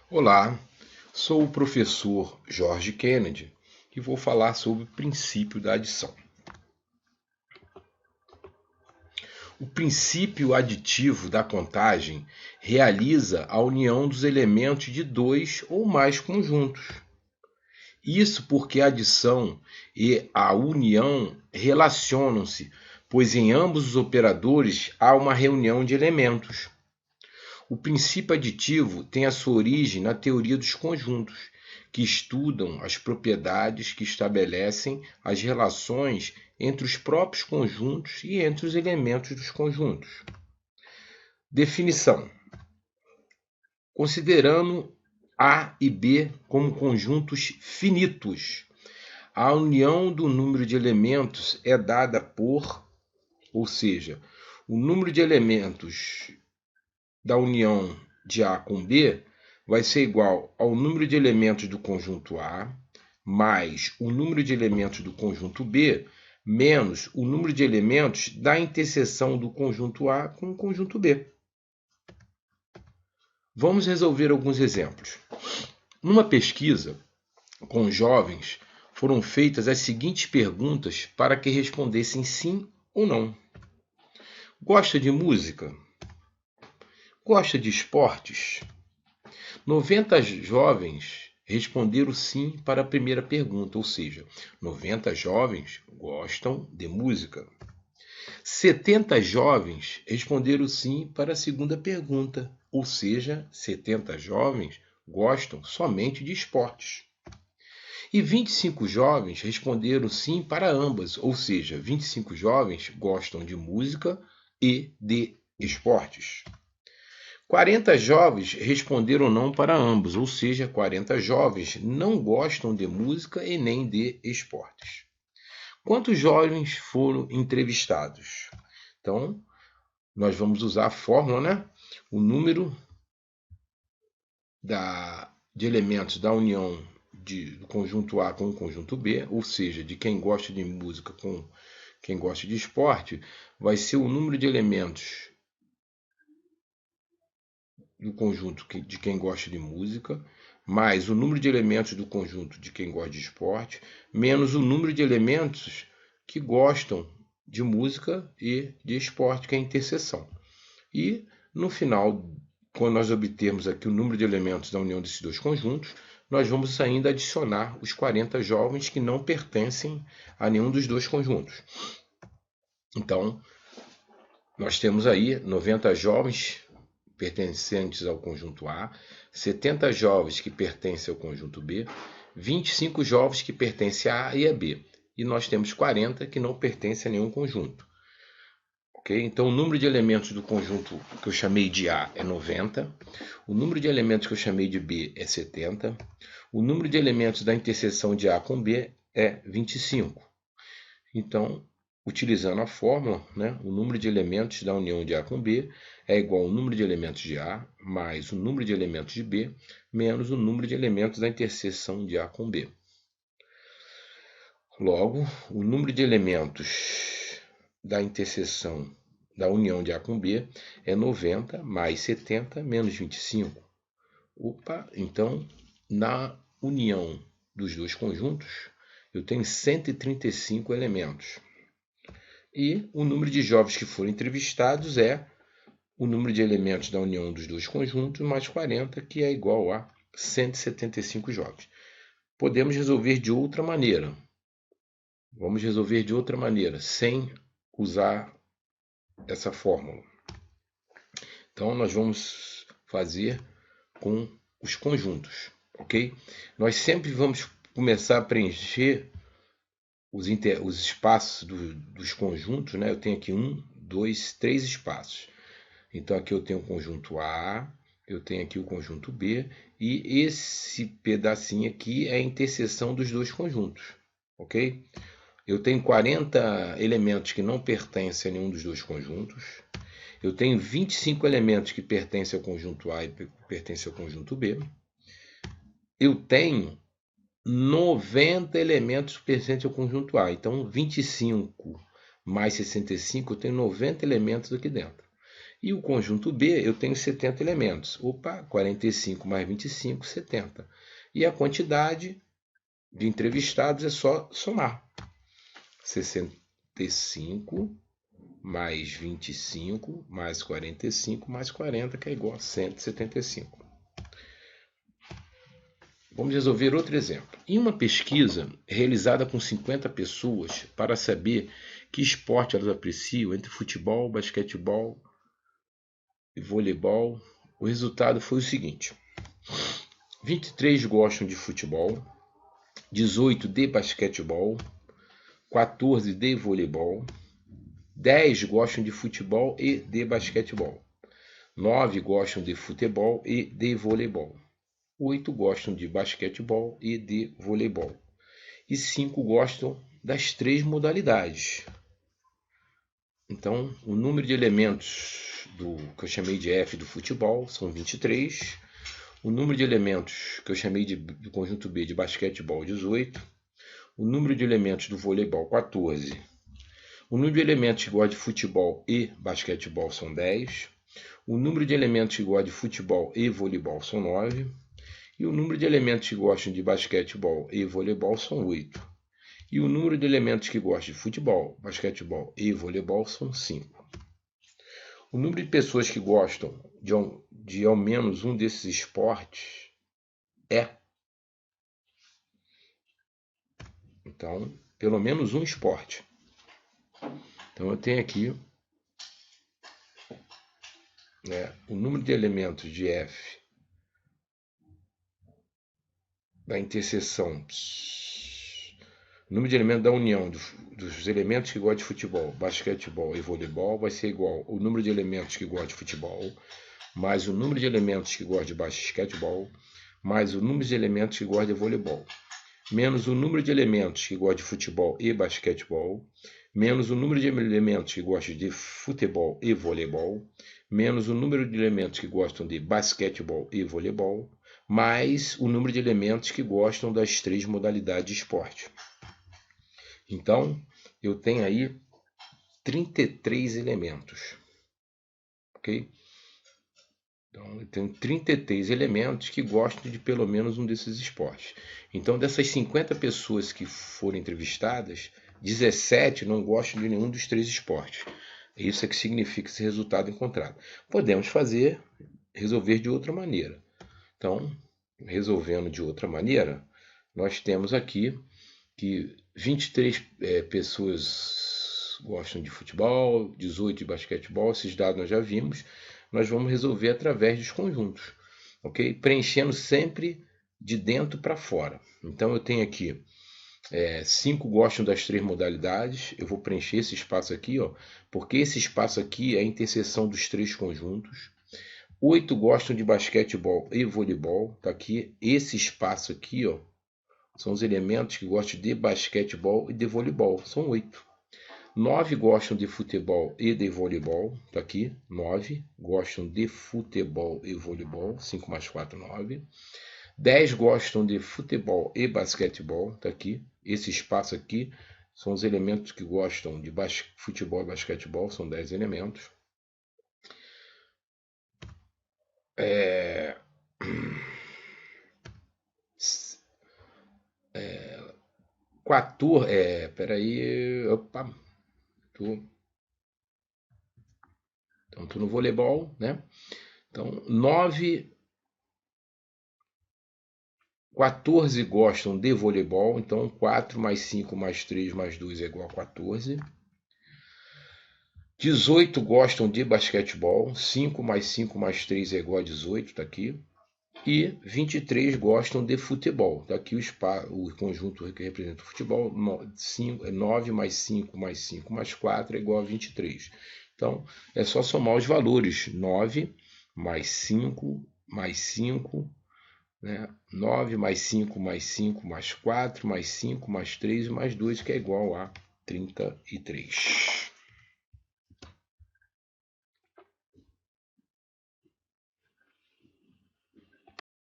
Olá, sou o professor Jorge Kennedy e vou falar sobre o princípio da adição. O princípio aditivo da contagem realiza a união dos elementos de dois ou mais conjuntos. Isso porque a adição e a união relacionam-se, pois em ambos os operadores há uma reunião de elementos. O princípio aditivo tem a sua origem na teoria dos conjuntos, que estudam as propriedades que estabelecem as relações entre os próprios conjuntos e entre os elementos dos conjuntos. Definição: considerando A e B como conjuntos finitos, a união do número de elementos é dada por, ou seja, o número de elementos da união de A com B vai ser igual ao número de elementos do conjunto A mais o número de elementos do conjunto B menos o número de elementos da interseção do conjunto A com o conjunto B. Vamos resolver alguns exemplos. Numa pesquisa com jovens, foram feitas as seguintes perguntas para que respondessem sim ou não. Gosta de música? Gosta de esportes? 90 jovens responderam sim para a primeira pergunta, ou seja, 90 jovens gostam de música. 70 jovens responderam sim para a segunda pergunta, ou seja, 70 jovens gostam somente de esportes. E 25 jovens responderam sim para ambas, ou seja, 25 jovens gostam de música e de esportes. 40 jovens responderam não para ambos, ou seja, 40 jovens não gostam de música e nem de esportes. Quantos jovens foram entrevistados? Então, nós vamos usar a fórmula, né? O número de elementos da união do conjunto A com o conjunto B, ou seja, de quem gosta de música com quem gosta de esporte, vai ser o número de elementos do conjunto de quem gosta de música, mais o número de elementos do conjunto de quem gosta de esporte, menos o número de elementos que gostam de música e de esporte, que é a interseção. E, no final, quando nós obtermos aqui o número de elementos da união desses dois conjuntos, nós vamos ainda adicionar os 40 jovens que não pertencem a nenhum dos dois conjuntos. Então, nós temos aí 90 jovens pertencentes ao conjunto A, 70 jovens que pertencem ao conjunto B, 25 jovens que pertencem a A e a B. E nós temos 40 que não pertencem a nenhum conjunto. Okay? Então, o número de elementos do conjunto que eu chamei de A é 90, o número de elementos que eu chamei de B é 70, o número de elementos da interseção de A com B é 25. Então, utilizando a fórmula, né, o número de elementos da união de A com B é igual ao número de elementos de A mais o número de elementos de B menos o número de elementos da interseção de A com B. Logo, o número de elementos da interseção da união de A com B é 90 mais 70 menos 25. Então, na união dos dois conjuntos, eu tenho 135 elementos. E o número de jovens que foram entrevistados é o número de elementos da união dos dois conjuntos mais 40, que é igual a 175 jovens. Podemos resolver de outra maneira. Vamos resolver de outra maneira, sem usar essa fórmula. Então, nós vamos fazer com os conjuntos, ok? Nós sempre vamos começar a preencher os espaços dos conjuntos, né? Eu tenho aqui 1, 2, 3 espaços. Então, aqui eu tenho o conjunto A, eu tenho aqui o conjunto B, e esse pedacinho aqui é a interseção dos dois conjuntos, ok? Eu tenho 40 elementos que não pertencem a nenhum dos dois conjuntos. Eu tenho 25 elementos que pertencem ao conjunto A e pertencem ao conjunto B. Eu tenho 90 elementos pertencentes ao conjunto A. Então, 25 mais 65, eu tenho 90 elementos aqui dentro. E o conjunto B, eu tenho 70 elementos. Opa, 45 mais 25, 70. E a quantidade de entrevistados é só somar. 65 mais 25 mais 45 mais 40, que é igual a 175. Vamos resolver outro exemplo. Em uma pesquisa realizada com 50 pessoas para saber que esporte elas apreciam entre futebol, basquetebol e voleibol, o resultado foi o seguinte: 23 gostam de futebol, 18 de basquetebol, 14 de voleibol, 10 gostam de futebol e de basquetebol, 9 gostam de futebol e de voleibol, 8 gostam de basquetebol e de voleibol, e 5 gostam das 3 modalidades. Então, o número de elementos que eu chamei de F do futebol são 23, o número de elementos que eu chamei do conjunto B de basquetebol 18, o número de elementos do voleibol 14, o número de elementos que gosta de futebol e basquetebol são 10, o número de elementos que gosta de futebol e voleibol são 9, e o número de elementos que gostam de basquetebol e voleibol são 8. E o número de elementos que gostam de futebol, basquetebol e voleibol são 5. O número de pessoas que gostam de ao menos um desses esportes é. Então, pelo menos um esporte. Então, eu tenho aqui o número de elementos de F da interseção, o número de elementos da união dos elementos que gostam de futebol, basquetebol e voleibol vai ser igual ao número de elementos que gostam de futebol, mais o número de elementos que gostam de basquetebol, mais o número de elementos que gostam de voleibol, menos o número de elementos que gostam de futebol e basquetebol, menos o número de elementos que gostam de futebol e voleibol, menos o número de elementos que gostam de basquetebol e voleibol, mais o número de elementos que gostam das 3 modalidades de esporte. Então, eu tenho aí 33 elementos. Ok? Então, eu tenho 33 elementos que gostam de pelo menos um desses esportes. Então, dessas 50 pessoas que foram entrevistadas, 17 não gostam de nenhum dos 3 esportes. Isso é que significa esse resultado encontrado. Podemos resolver de outra maneira. Então, resolvendo de outra maneira, nós temos aqui que 23 pessoas gostam de futebol, 18 de basquetebol, esses dados nós já vimos. Nós vamos resolver através dos conjuntos, ok? Preenchendo sempre de dentro para fora. Então eu tenho aqui 5 gostam das 3 modalidades, eu vou preencher esse espaço aqui, porque esse espaço aqui é a interseção dos 3 conjuntos. 8 gostam de basquetebol e voleibol, tá aqui. Esse espaço aqui, são os elementos que gostam de basquetebol e de voleibol, são 8. 9 gostam de futebol e de voleibol, tá aqui. 9 gostam de futebol e voleibol, 5 mais 4, 9. 10 gostam de futebol e basquetebol, tá aqui. Esse espaço aqui são os elementos que gostam de futebol e basquetebol, são 10 elementos. 14. Peraí. Opa. Então, tô no voleibol, né? Então, 14 gostam de voleibol. Então, 4 mais 5 mais 3 mais 2 é igual a 14. 18 gostam de basquetebol. 5 mais 5 mais 3 é igual a 18, tá aqui. E 23 gostam de futebol. Tá aqui o conjunto que representa o futebol. 9 mais 5 mais 5 mais 4 é igual a 23. Então, é só somar os valores. 9 mais 5 mais 5, né? 9 mais 5 mais 5 mais 4 mais 5 mais 3 mais 2, que é igual a 33.